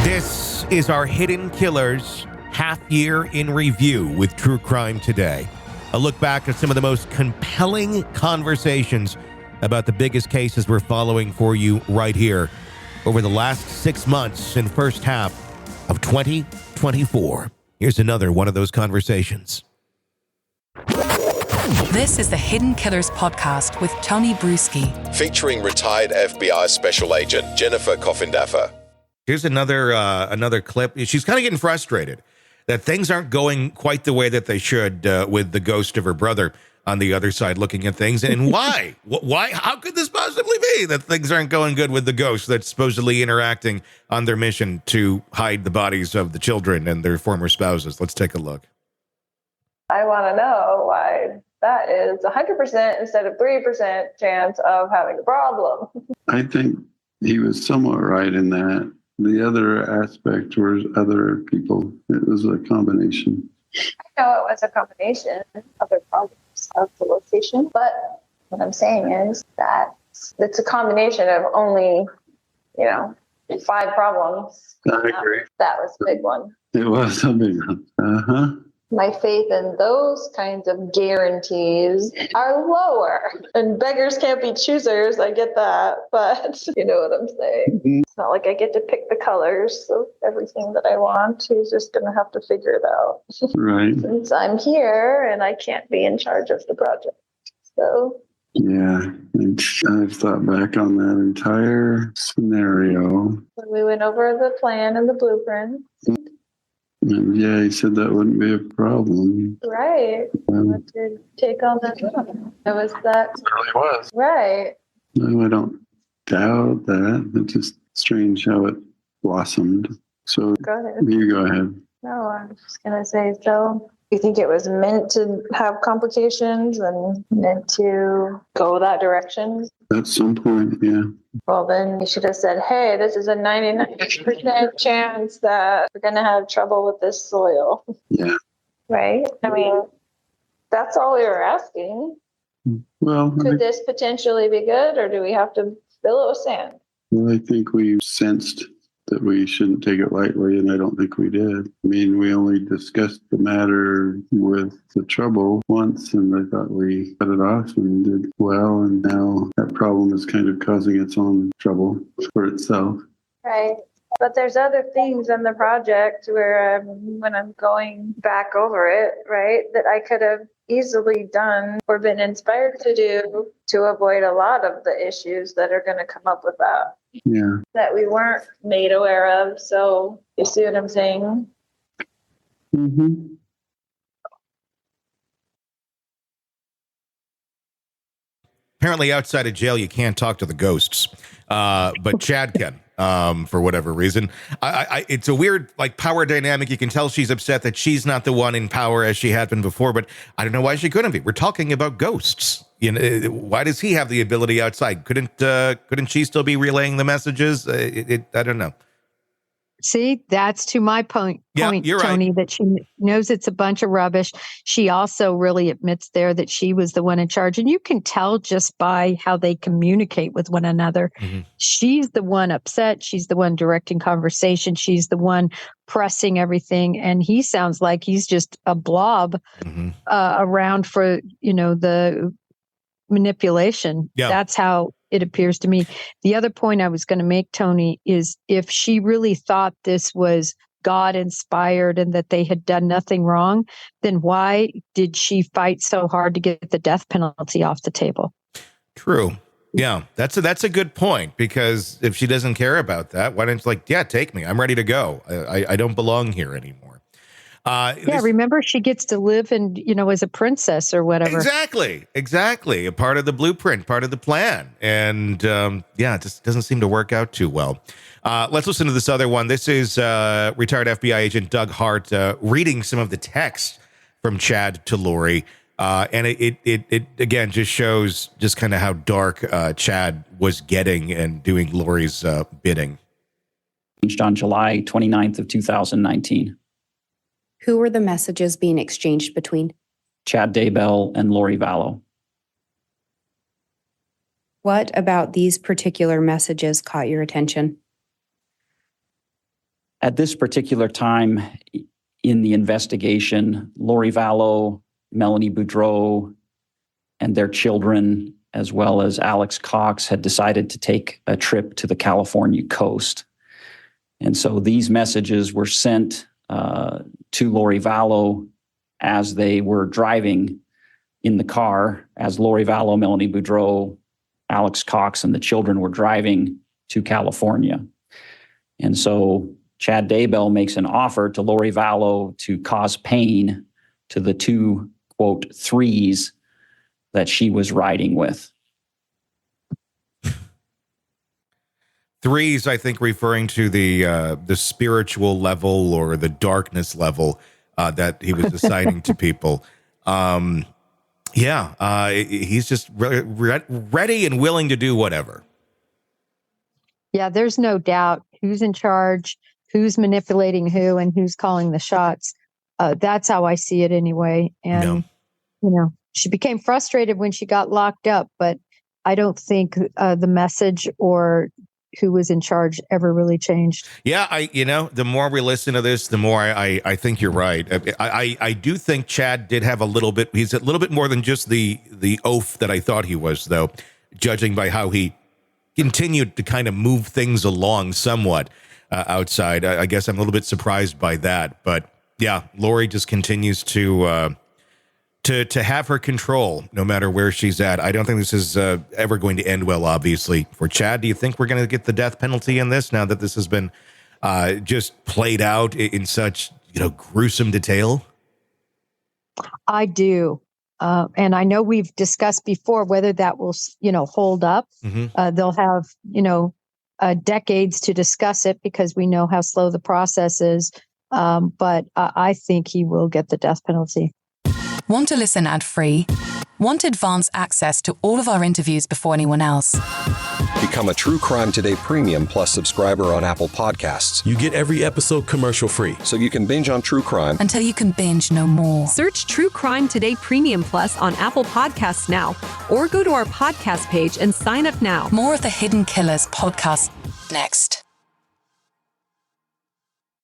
This is our Hidden Killers half year in review with True Crime Today. A look back at some of the most compelling conversations about the biggest cases we're following for you right here over the last 6 months and first half of 2024. Here's another one of those conversations. This is the Hidden Killers podcast with Tony Brueski, featuring retired FBI Special Agent Jennifer Coffindaffer. Here's another clip. She's kind of getting frustrated that things aren't going quite the way that they should with the ghost of her brother on the other side looking at things. And why? Why? How could this possibly be that things aren't going good with the ghost that's supposedly interacting on their mission to hide the bodies of the children and their former spouses? Let's take a look. I want to know why that is 100% instead of 3% chance of having a problem. I think he was somewhat right in that. The other aspect was other people. It was a combination. I know it was a combination of other problems of the location, but what I'm saying is that it's a combination of only, 5 problems. I agree. That was a big one. It was a big one. My faith in those kinds of guarantees are lower. And beggars can't be choosers. I get that. But you know what I'm saying. Mm-hmm. It's not like I get to pick the colors of everything that I want. He's just going to have to figure it out. Right. Since I'm here and I can't be in charge of the project. So. Yeah. And I've thought back on that entire scenario. When we went over the plan and the blueprint. And yeah, he said that wouldn't be a problem. Right. What to take on that one. It was that. It really was. Right. No, I don't doubt that. It's just strange how it blossomed. So go ahead. You go ahead. No, I'm just going to say, so you think it was meant to have complications and meant to go that direction? At some point, yeah. Well, then you should have said, hey, this is a 99% chance that we're going to have trouble with this soil. Yeah. Right? I mean, that's all we were asking. Well, could this potentially be good, or do we have to fill it with sand? Well, I think we sensed that we shouldn't take it lightly, and I don't think we did. I mean, we only discussed the matter with the trouble once, and I thought we cut it off and did well, and now that problem is kind of causing its own trouble for itself. Right. But there's other things in the project where when I'm going back over it, right, that I could have easily done or been inspired to do to avoid a lot of the issues that are going to come up with that. Yeah. That we weren't made aware of. So you see what I'm saying? Mm-hmm. Apparently outside of jail, you can't talk to the ghosts, but Chad can. For whatever reason, it's a weird power dynamic. You can tell she's upset that she's not the one in power as she had been before, but I don't know why she couldn't be. We're talking about ghosts. Why does he have the ability outside? Couldn't she still be relaying the messages? I don't know. See, that's to my point, you're Tony, right. That she knows it's a bunch of rubbish. She also really admits there that she was the one in charge. And you can tell just by how they communicate with one another. Mm-hmm. She's the one upset. She's the one directing conversation. She's the one pressing everything. And he sounds like he's just a blob around for, the manipulation. Yeah. That's how it appears to me. The other point I was going to make, Tony, is if she really thought this was God inspired and that they had done nothing wrong, then why did she fight so hard to get the death penalty off the table? True. Yeah, that's a good point, because if she doesn't care about that, why don't you take me? I'm ready to go. I don't belong here anymore. Remember, she gets to live as a princess or whatever. Exactly. A part of the blueprint, part of the plan. And it just doesn't seem to work out too well. Let's listen to this other one. This is retired FBI agent Doug Hart reading some of the text from Chad to Lori. And it again just shows just kind of how dark Chad was getting and doing Lori's bidding. On July 29th of 2019. Who were the messages being exchanged between? Chad Daybell and Lori Vallow. What about these particular messages caught your attention? At this particular time in the investigation, Lori Vallow, Melanie Boudreau, and their children, as well as Alex Cox, had decided to take a trip to the California coast. And so these messages were sent to Lori Vallow as they were driving in the car, as Lori Vallow, Melanie Boudreau, Alex Cox, and the children were driving to California. And so Chad Daybell makes an offer to Lori Vallow to cause pain to the two, quote, threes that she was riding with. Threes, I think, referring to the spiritual level or the darkness level that he was assigning to people. He's just ready and willing to do whatever. Yeah, there's no doubt who's in charge, who's manipulating who, and who's calling the shots. That's how I see it anyway. And, she became frustrated when she got locked up, but I don't think the message or who was in charge ever really changed. Yeah, the more we listen to this, the more I think you're right. I do think Chad did have he's a little bit more than just the oaf that I thought he was, though, judging by how he continued to kind of move things along somewhat outside. I guess I'm a little bit surprised by that. But yeah, Lori just continues to have her control no matter where she's at. I don't think this is ever going to end well, obviously. For Chad, do you think we're going to get the death penalty in this now that this has been just played out in such gruesome detail? I do. And I know we've discussed before whether that will, hold up. Mm-hmm. They'll have, decades to discuss it because we know how slow the process is. But I think he will get the death penalty. Want to listen ad-free? Want advanced access to all of our interviews before anyone else? Become a True Crime Today Premium Plus subscriber on Apple Podcasts. You get every episode commercial-free. So you can binge on true crime until you can binge no more. Search True Crime Today Premium Plus on Apple Podcasts now, or go to our podcast page and sign up now. More of the Hidden Killers podcast next.